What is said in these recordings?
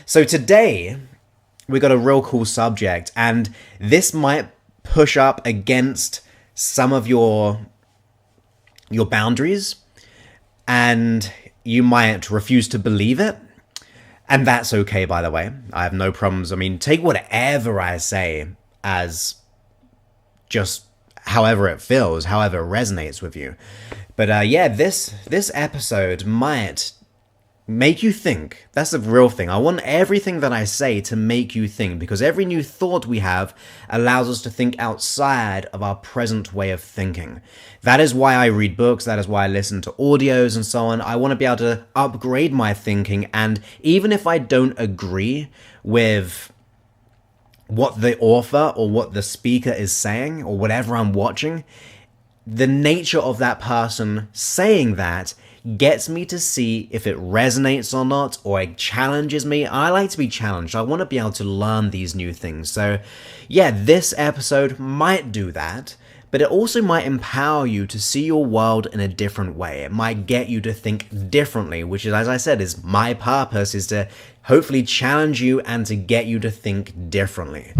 So today, we got a real cool subject, and this might push up against some of your boundaries, and you might refuse to believe it. And that's okay, by the way. I have no problems. I mean, take whatever I say as just however it feels, however it resonates with you. But this episode might make you think. That's the real thing. I want everything that I say to make you think, because every new thought we have allows us to think outside of our present way of thinking. That is why I read books. That is why I listen to audios and so on. I want to be able to upgrade my thinking. And even if I don't agree with what the author or what the speaker is saying or whatever I'm watching, the nature of that person saying that gets me to see if it resonates or not, or it challenges me. I like to be challenged. I want to be able to learn these new things. So yeah, this episode might do that, but it also might empower you to see your world in a different way. It might get you to think differently, which is, as I said, is my purpose, is to hopefully challenge you and to get you to think differently.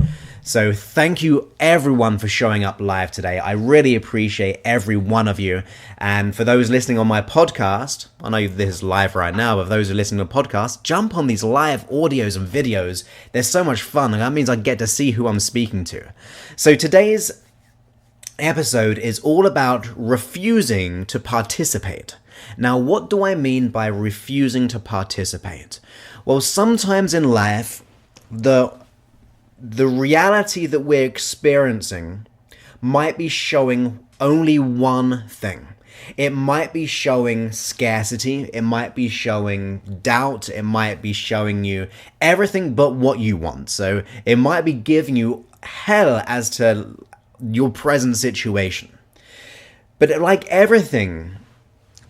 So thank you everyone for showing up live today. I really appreciate every one of you. And for those listening on my podcast, I know this is live right now, but for those who are listening to the podcast, jump on these live audios and videos. They're so much fun, and that means I get to see who I'm speaking to. So today's episode is all about refusing to participate. Now, what do I mean by refusing to participate? Well, sometimes in life, the reality that we're experiencing might be showing only one thing. It might be showing scarcity, it might be showing doubt, it might be showing you everything but what you want. So it might be giving you hell as to your present situation. But like everything,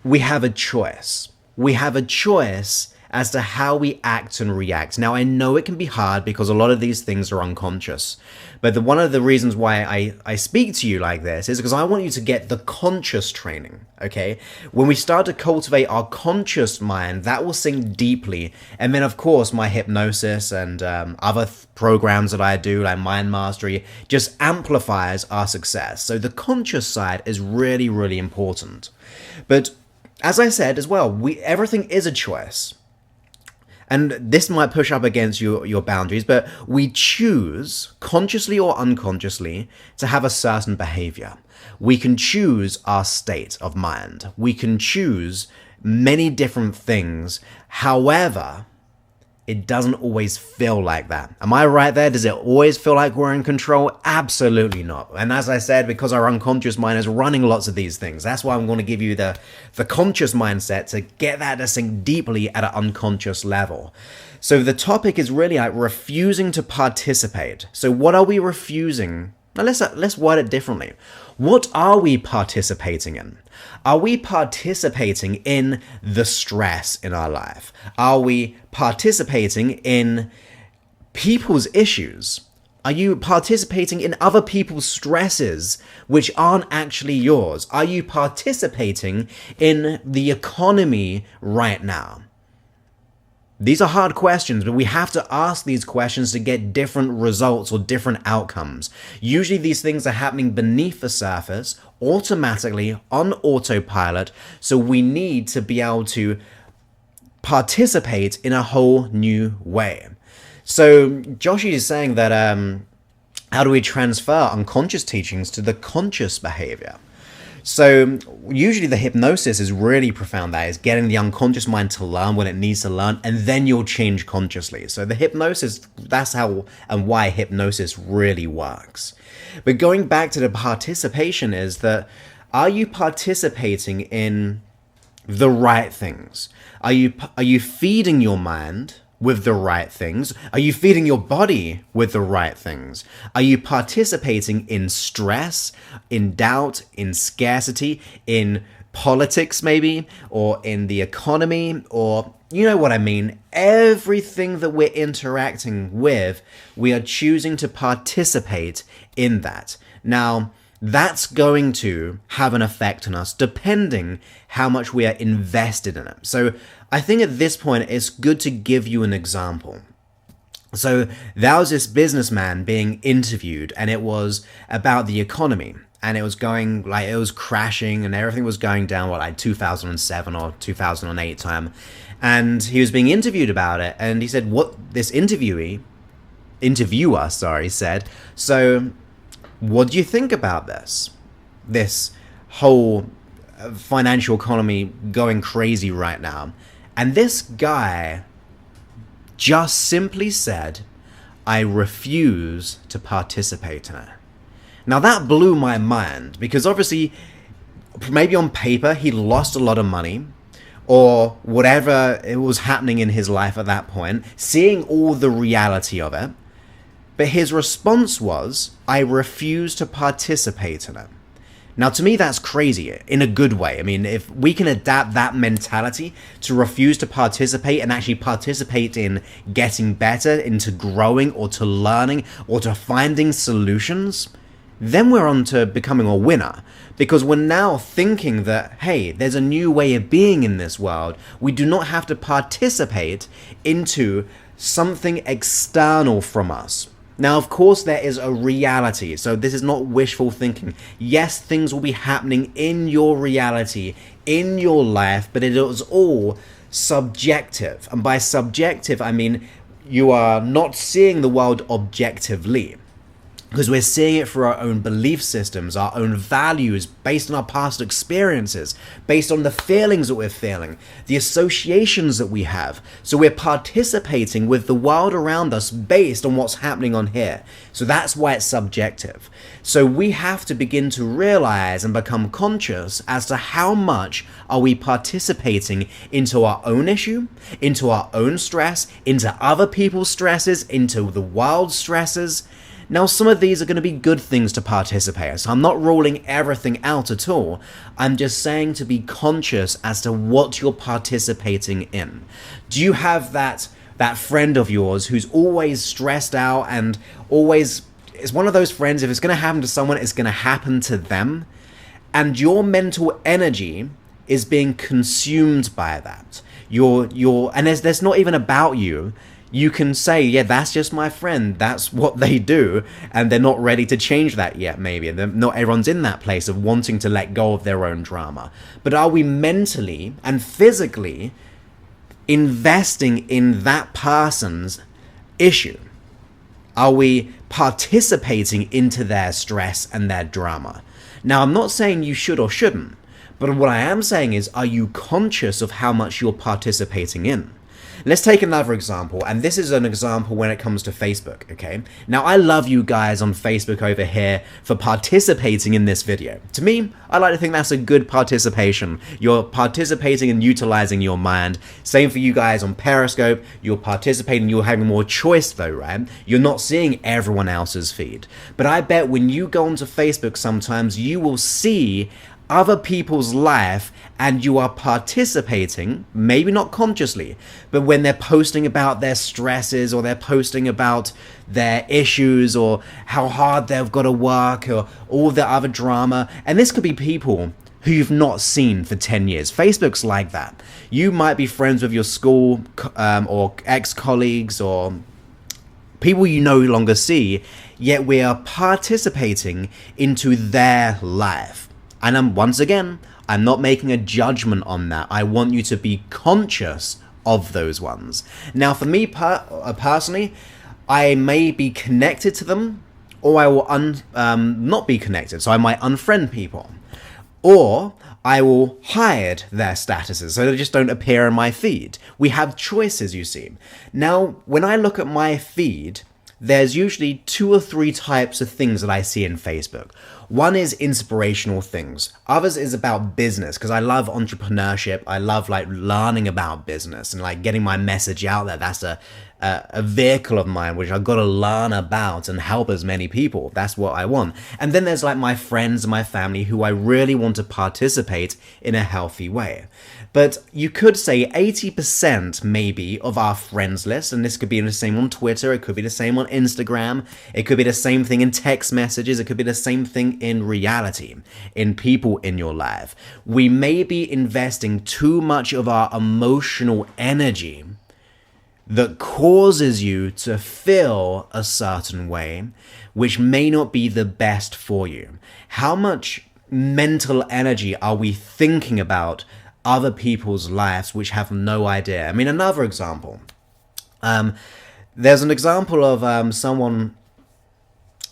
we have a choice. We have a choice as to how we act and react. Now, I know it can be hard because a lot of these things are unconscious. But one of the reasons why I speak to you like this is because I want you to get the conscious training, okay? When we start to cultivate our conscious mind, that will sink deeply. And then, of course, my hypnosis and other programs that I do, like Mind Mastery, just amplifies our success. So the conscious side is really, really important. But as I said as well, everything is a choice. And this might push up against your boundaries, but we choose, consciously or unconsciously, to have a certain behavior. We can choose our state of mind. We can choose many different things. However, it doesn't always feel like that. Am I right there? Does it always feel like we're in control? Absolutely not. And as I said, because our unconscious mind is running lots of these things, that's why I'm going to give you the conscious mindset to get that to sink deeply at an unconscious level. So the topic is really like refusing to participate. So what are we refusing? Now let's word it differently. What are we participating in? Are we participating in the stress in our life? Are we participating in people's issues? Are you participating in other people's stresses which aren't actually yours? Are you participating in the economy right now? These are hard questions, but we have to ask these questions to get different results or different outcomes. Usually these things are happening beneath the surface, automatically, on autopilot, so we need to be able to participate in a whole new way. So Joshi is saying that how do we transfer unconscious teachings to the conscious behavior? So usually the hypnosis is really profound. That is getting the unconscious mind to learn what it needs to learn, and then you'll change consciously. So the hypnosis, that's how and why hypnosis really works. But going back to the participation is that, are you participating in the right things? Are you feeding your mind with the right things? Are you feeding your body with the right things? Are you participating in stress, in doubt, in scarcity, in politics maybe, or in the economy, or you know what I mean? Everything that we're interacting with, we are choosing to participate in that. Now, that's going to have an effect on us depending how much we are invested in it. So I think at this point, it's good to give you an example. So there was this businessman being interviewed, and it was about the economy. And it was going, like, it was crashing and everything was going down, what, like 2007 or 2008 time. And he was being interviewed about it. And he said, what this interviewer, said, so what do you think about this? This whole financial economy going crazy right now. And this guy just simply said, I refuse to participate in it. Now that blew my mind, because obviously, maybe on paper, he lost a lot of money, or whatever it was happening in his life at that point, seeing all the reality of it. But his response was, I refuse to participate in it. Now, to me, that's crazy in a good way. I mean, if we can adapt that mentality to refuse to participate and actually participate in getting better, into growing or to learning or to finding solutions, then we're on to becoming a winner. Because we're now thinking that, hey, there's a new way of being in this world. We do not have to participate into something external from us. Now, of course, there is a reality. So this is not wishful thinking. Yes, things will be happening in your reality, in your life, but it is all subjective. And by subjective, I mean you are not seeing the world objectively. Because we're seeing it through our own belief systems, our own values, based on our past experiences, based on the feelings that we're feeling, the associations that we have. So we're participating with the world around us based on what's happening on here. So that's why it's subjective. So we have to begin to realize and become conscious as to how much are we participating into our own issue, into our own stress, into other people's stresses, into the world's stresses. Now, some of these are going to be good things to participate in, so I'm not ruling everything out at all. I'm just saying to be conscious as to what you're participating in. Do you have that friend of yours who's always stressed out and always is one of those friends, if it's going to happen to someone, it's going to happen to them, and your mental energy is being consumed by that? And there's not even about you. You can say, yeah, that's just my friend. That's what they do. And they're not ready to change that yet, maybe. Not everyone's in that place of wanting to let go of their own drama. But are we mentally and physically investing in that person's issue? Are we participating into their stress and their drama? Now, I'm not saying you should or shouldn't. But what I am saying is, are you conscious of how much you're participating in? Let's take another example, and this is an example when it comes to Facebook, okay? Now, I love you guys on Facebook over here for participating in this video. To me, I like to think that's a good participation. You're participating and utilizing your mind. Same for you guys on Periscope. You're participating, you're having more choice though, right? You're not seeing everyone else's feed. But I bet when you go onto Facebook sometimes, you will see other people's life and you are participating, maybe not consciously, but when they're posting about their stresses or they're posting about their issues or how hard they've got to work or all the other drama. And this could be people who you've not seen for 10 years. Facebook's like that. You might be friends with your school or ex-colleagues or people you no longer see, yet we are participating into their life. And once again, I'm not making a judgment on that. I want you to be conscious of those ones. Now, for me personally, I may be connected to them, or I will not be connected. So I might unfriend people, or I will hide their statuses so they just don't appear in my feed. We have choices, you see. Now, when I look at my feed, there's usually 2 or 3 types of things that I see in Facebook. One is inspirational things. Others is about business, because I love entrepreneurship. I love learning about business and getting my message out there. That's a vehicle of mine, which I've got to learn about and help as many people. That's what I want. And then there's my friends and my family who I really want to participate in a healthy way. But you could say 80% maybe of our friends list, and this could be the same on Twitter, it could be the same on Instagram, it could be the same thing in text messages, it could be the same thing in reality, in people in your life. We may be investing too much of our emotional energy that causes you to feel a certain way, which may not be the best for you? How much mental energy are we thinking about other people's lives which have no idea? I mean, another example. There's an example of someone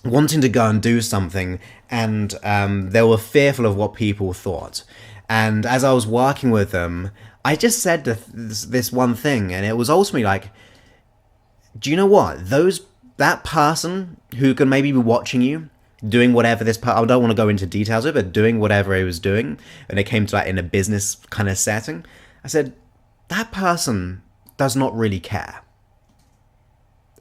wanting to go and do something, and they were fearful of what people thought. And as I was working with them, I just said this one thing, and it was ultimately like, do you know what? That person who can maybe be watching you, doing whatever I don't want to go into details of it, but doing whatever he was doing, and it came to that in a business kind of setting, I said, that person does not really care.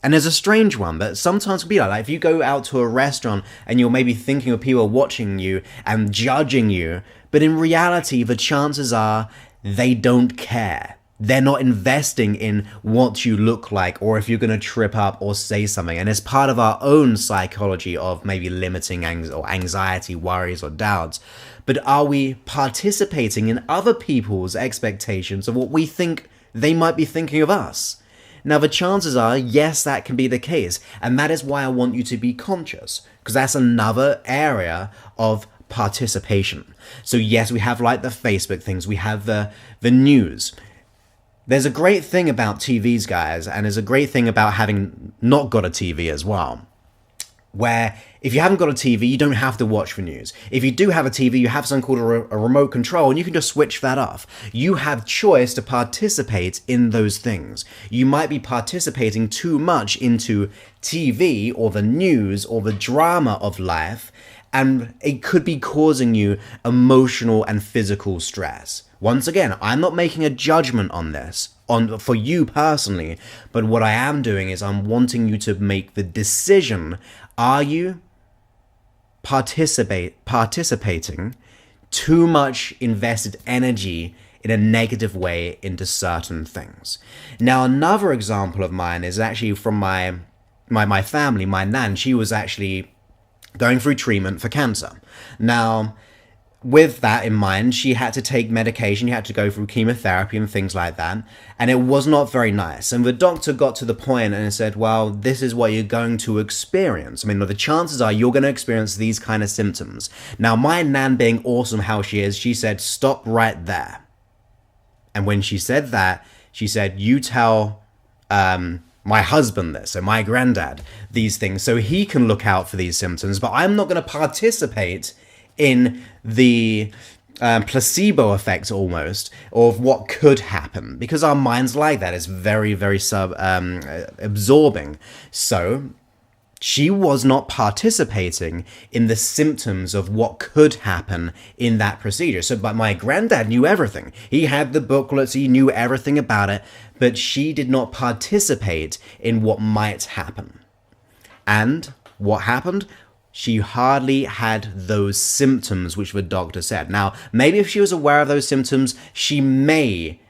And there's a strange one that sometimes can be like if you go out to a restaurant and you're maybe thinking of people watching you and judging you, but in reality, the chances are they don't care. They're not investing in what you look like or if you're going to trip up or say something. And it's part of our own psychology of maybe limiting anxiety, worries, or doubts. But are we participating in other people's expectations of what we think they might be thinking of us? Now, the chances are, yes, that can be the case. And that is why I want you to be conscious, because that's another area of participation. So yes, we have like the Facebook things, we have the news. There's a great thing about TVs, guys, and there's a great thing about having not got a TV as well, where if you haven't got a TV, you don't have to watch the news. If you do have a TV, you have something called a remote control, and you can just switch that off. You have choice to participate in those things. You might be participating too much into TV or the news or the drama of life, and it could be causing you emotional and physical stress. Once again, I'm not making a judgment on this, for you personally, but what I am doing is I'm wanting you to make the decision. Are you participating too much invested energy in a negative way into certain things? Now, another example of mine is actually from my family. My nan, she was actually going through treatment for cancer. Now, with that in mind, she had to take medication, she had to go through chemotherapy and things like that, and it was not very nice. And the doctor got to the point and said, well, this is what you're going to experience. I mean, the chances are you're going to experience these kind of symptoms. Now, my nan, being awesome how she is, she said, stop right there. And when she said that, she said, you tell my husband this, so my granddad, these things, so he can look out for these symptoms, but I'm not going to participate in the placebo effect almost of what could happen, because our minds like that. It's very, very absorbing. So she was not participating in the symptoms of what could happen in that procedure. So, but my granddad knew everything. He had the booklets, he knew everything about it, but she did not participate in what might happen. And what happened? She hardly had those symptoms which the doctor said. Now, maybe if she was aware of those symptoms, she may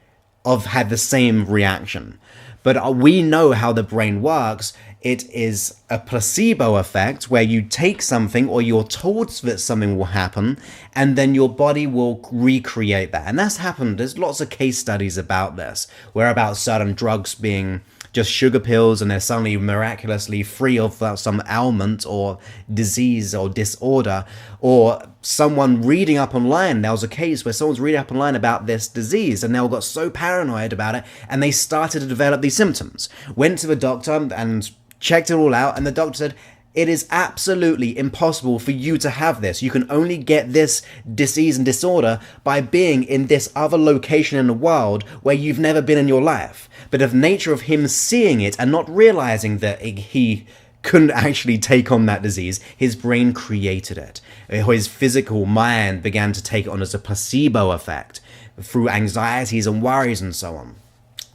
have had the same reaction. But we know how the brain works. It is a placebo effect where you take something or you're told that something will happen and then your body will recreate that. And that's happened. There's lots of case studies about this, where about certain drugs being just sugar pills and they're suddenly miraculously free of some ailment or disease or disorder, or someone reading up online. There was a case where someone's reading up online about this disease and they all got so paranoid about it and they started to develop these symptoms. Went to the doctor and checked it all out, and the doctor said, it is absolutely impossible for you to have this. You can only get this disease and disorder by being in this other location in the world where you've never been in your life. But of nature of him seeing it and not realizing that he couldn't actually take on that disease, his brain created it. His physical mind began to take it on as a placebo effect through anxieties and worries and so on.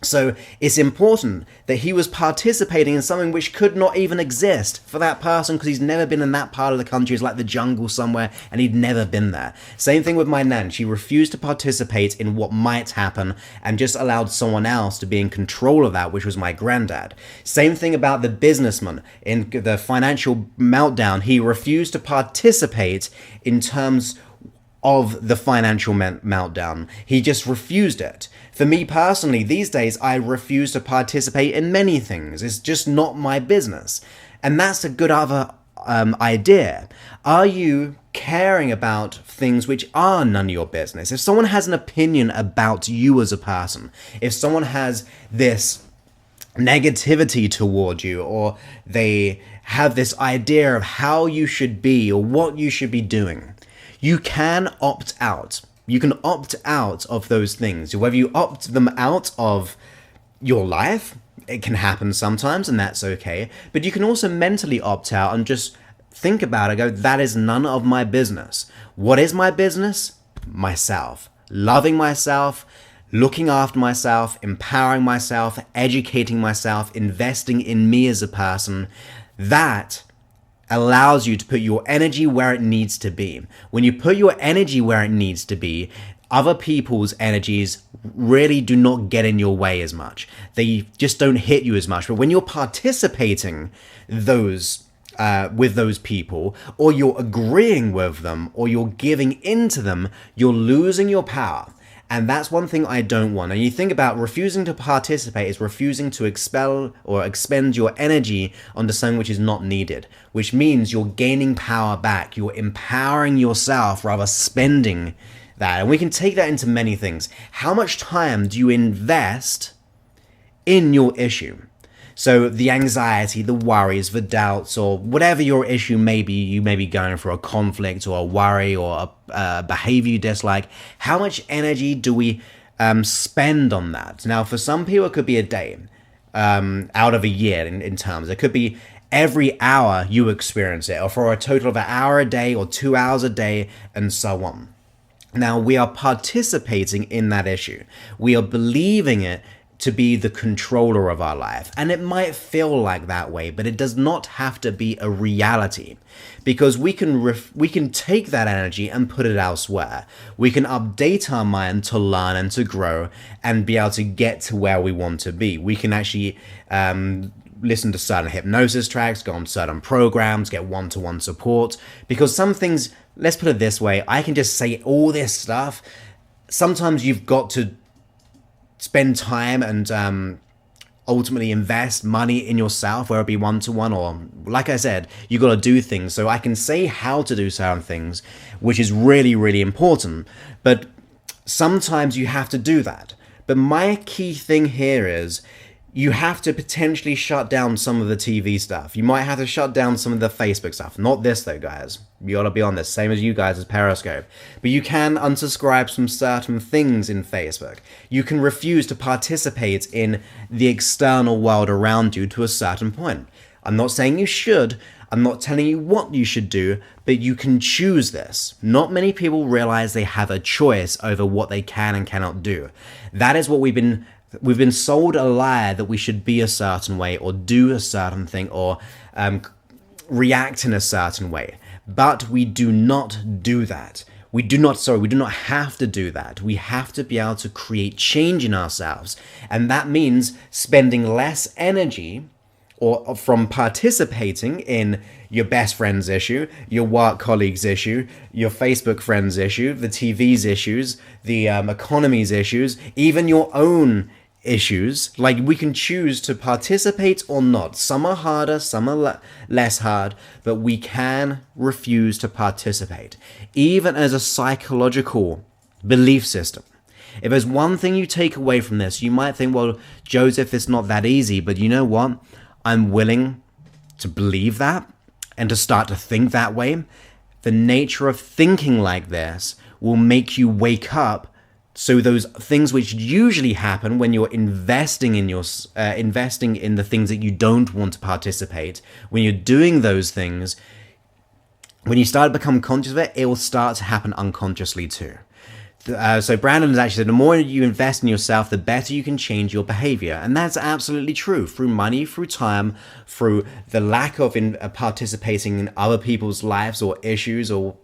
So it's important that he was participating in something which could not even exist for that person because he's never been in that part of the country. It's like the jungle somewhere and he'd never been there. Same thing with my nan. She refused to participate in what might happen and just allowed someone else to be in control of that, which was my granddad. Same thing about the businessman in the financial meltdown. He refused to participate in terms of the financial meltdown. He just refused it. For me personally, these days, I refuse to participate in many things. It's just not my business. And that's a good other idea. Are you caring about things which are none of your business? If someone has an opinion about you as a person, if someone has this negativity toward you, or they have this idea of how you should be or what you should be doing, you can opt out. You can opt out of those things. Whether you opt them out of your life, it can happen sometimes, and that's okay. But you can also mentally opt out and just think about it, go, that is none of my business. What is my business? Myself. Loving myself, looking after myself, empowering myself, educating myself, investing in me as a person. That allows you to put your energy where it needs to be. When you put your energy where it needs to be, other people's energies really do not get in your way as much. They just don't hit you as much. But when you're participating with those people, or you're agreeing with them, or you're giving into them, you're losing your power. And that's one thing I don't want. And you think about refusing to participate is refusing to expel or expend your energy onto something which is not needed, which means you're gaining power back. You're empowering yourself rather spending that. And we can take that into many things. How much time do you invest in your issue? So the anxiety, the worries, the doubts, or whatever your issue may be, you may be going for a conflict or a worry or a behavior you dislike. How much energy do we spend on that? Now, for some people, it could be a day out of a year in terms. It could be every hour you experience it, or for a total of an hour a day or 2 hours a day, and so on. Now, we are participating in that issue. We are believing it to be the controller of our life. And it might feel like that way, but it does not have to be a reality, because we can take that energy and put it elsewhere. We can update our mind to learn and to grow and be able to get to where we want to be. We can actually listen to certain hypnosis tracks, go on certain programs, get one-to-one support, because some things, let's put it this way, I can just say all this stuff. Sometimes you've got to spend time and ultimately invest money in yourself, whether it be one-to-one or, like I said, you got to do things. So I can say how to do certain things, which is really, really important. But sometimes you have to do that. But my key thing here is you have to potentially shut down some of the TV stuff. You might have to shut down some of the Facebook stuff. Not this though, guys. You gotta be on this. Same as you guys as Periscope. But you can unsubscribe from certain things in Facebook. You can refuse to participate in the external world around you to a certain point. I'm not saying you should. I'm not telling you what you should do, but you can choose this. Not many people realize they have a choice over what they can and cannot do. That is what we've been sold a lie, that we should be a certain way or do a certain thing or react in a certain way. But we do not do that. We do not have to do that. We have to be able to create change in ourselves. And that means spending less energy or from participating in your best friend's issue, your work colleague's issue, your Facebook friend's issue, the TV's issues, the economy's issues, even your own issues. Like, we can choose to participate or not. Some are harder, some are less hard, but we can refuse to participate, even as a psychological belief system. If there's one thing you take away from this, you might think, well, Joseph, it's not that easy, but you know what? I'm willing to believe that and to start to think that way. The nature of thinking like this will make you wake up. So those things which usually happen when you're investing in the things that you don't want to participate, when you're doing those things, when you start to become conscious of it, it will start to happen unconsciously too. So Brandon has actually said, the more you invest in yourself, the better you can change your behavior. And that's absolutely true. Through money, through time, through the lack of participating in other people's lives or issues, or,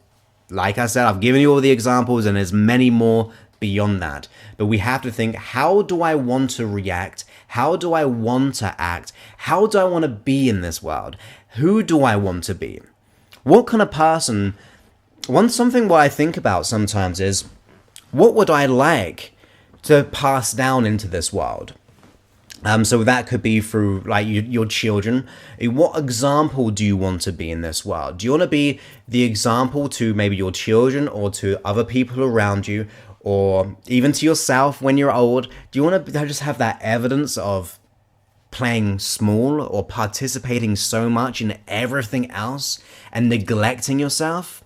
like I said, I've given you all the examples and there's many more beyond that. But we have to think, how do I want to react? How do I want to act? How do I want to be in this world? Who do I want to be? What kind of person something what I think about sometimes is, what would I like to pass down into this world? So that could be through like your children. What example do you want to be in this world? Do you want to be the example to maybe your children or to other people around you, or even to yourself when you're old? Do you want to just have that evidence of playing small or participating so much in everything else and neglecting yourself?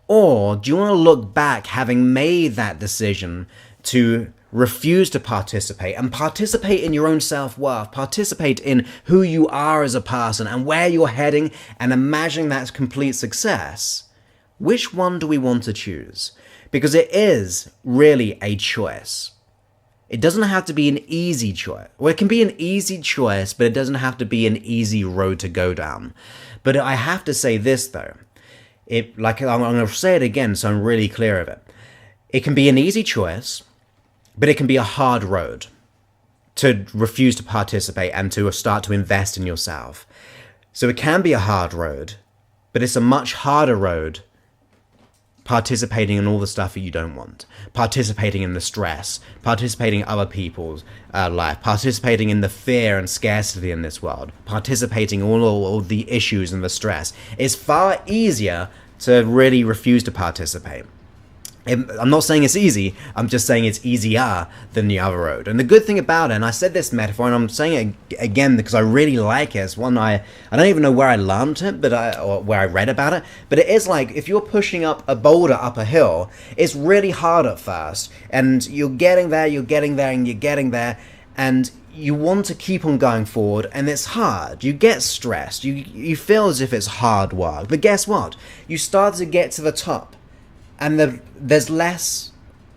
Or do you want to look back having made that decision to refuse to participate and participate in your own self-worth, participate in who you are as a person and where you're heading, and imagine that's complete success? Which one do we want to choose? Because it is really a choice. It doesn't have to be an easy choice. Well, it can be an easy choice, but it doesn't have to be an easy road to go down. But I have to say this though. I'm going to say it again so I'm really clear of it. It can be an easy choice, but it can be a hard road to refuse to participate and to start to invest in yourself. So it can be a hard road, but it's a much harder road participating in all the stuff that you don't want, participating in the stress, participating in other people's life, participating in the fear and scarcity in this world, participating in all the issues and the stress. It's far easier to really refuse to participate. I'm not saying it's easy, I'm just saying it's easier than the other road. And the good thing about it, and I said this metaphor and I'm saying it again because I really like it, it's one I don't even know where I learned it, or where I read about it, but it is like if you're pushing up a boulder up a hill, it's really hard at first, and you're getting there, and you want to keep on going forward, and it's hard. You get stressed, you feel as if it's hard work, but guess what? You start to get to the top, and there's less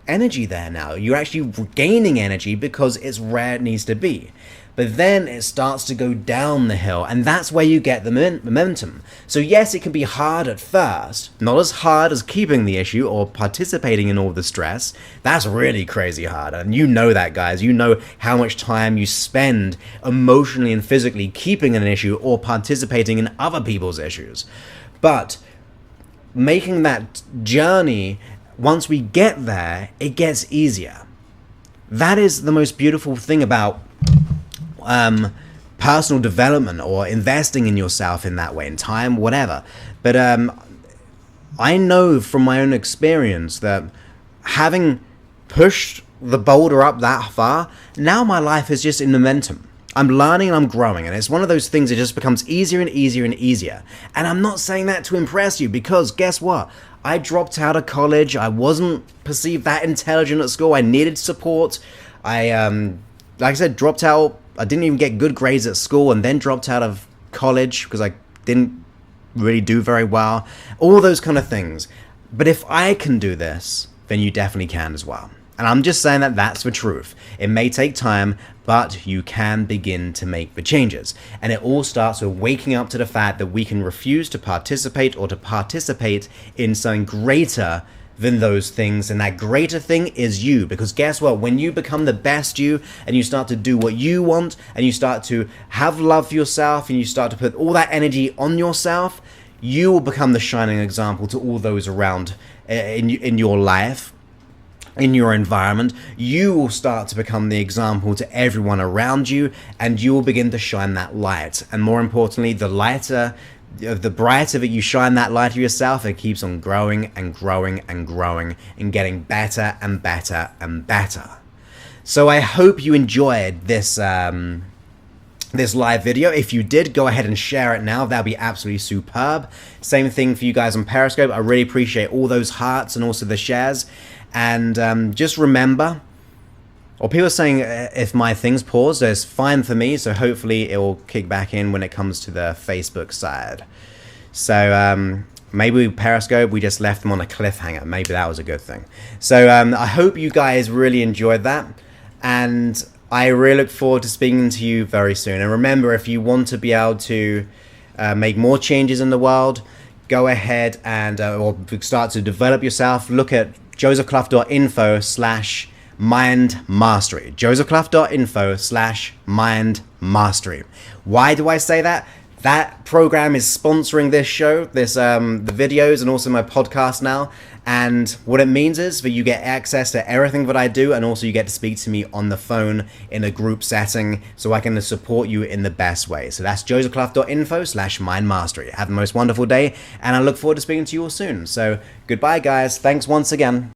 energy there now. You're actually gaining energy because it's where it needs to be. But then it starts to go down the hill, and that's where you get the momentum. So yes, it can be hard at first, not as hard as keeping the issue or participating in all the stress. That's really crazy hard, and you know that, guys. You know how much time you spend emotionally and physically keeping an issue or participating in other people's issues. But making that journey, once we get there, it gets easier. That is the most beautiful thing about personal development or investing in yourself in that way, in time, whatever. But I know from my own experience that having pushed the boulder up that far, now my life is just in momentum. I'm learning and I'm growing, and it's one of those things that just becomes easier and easier and easier. And I'm not saying that to impress you, because guess what? I dropped out of college. I wasn't perceived that intelligent at school. I needed support. I, like I said, dropped out. I didn't even get good grades at school, and then dropped out of college because I didn't really do very well. All those kind of things. But if I can do this, then you definitely can as well. And I'm just saying that that's the truth. It may take time, but you can begin to make the changes. And it all starts with waking up to the fact that we can refuse to participate or to participate in something greater than those things. And that greater thing is you. Because guess what? When you become the best you, and you start to do what you want, and you start to have love for yourself, and you start to put all that energy on yourself, you will become the shining example to all those around in your life. In your environment, you will start to become the example to everyone around you, and you will begin to shine that light. And more importantly, the brighter that you shine that light of yourself, it keeps on growing and growing and growing and getting better and better and better. So I hope you enjoyed this this live video. If you did, go ahead and share it now. That'd be absolutely superb. Same thing for you guys on Periscope. I really appreciate all those hearts and also the shares. And just remember, or people are saying if my thing's paused, it's fine for me, so hopefully it will kick back in when it comes to the Facebook side. So maybe Periscope, we just left them on a cliffhanger. Maybe that was a good thing. So I hope you guys really enjoyed that, and I really look forward to speaking to you very soon. And remember, if you want to be able to make more changes in the world, go ahead and or start to develop yourself, look at josephclough.info/mind mastery. josephclough.info/mind mastery. Why do I say that? That program is sponsoring this show, the videos, and also my podcast now. And what it means is that you get access to everything that I do, and also you get to speak to me on the phone in a group setting, so I can support you in the best way. So that's josephclough.info/mindmastery. Have the most wonderful day, and I look forward to speaking to you all soon. So goodbye, guys. Thanks once again.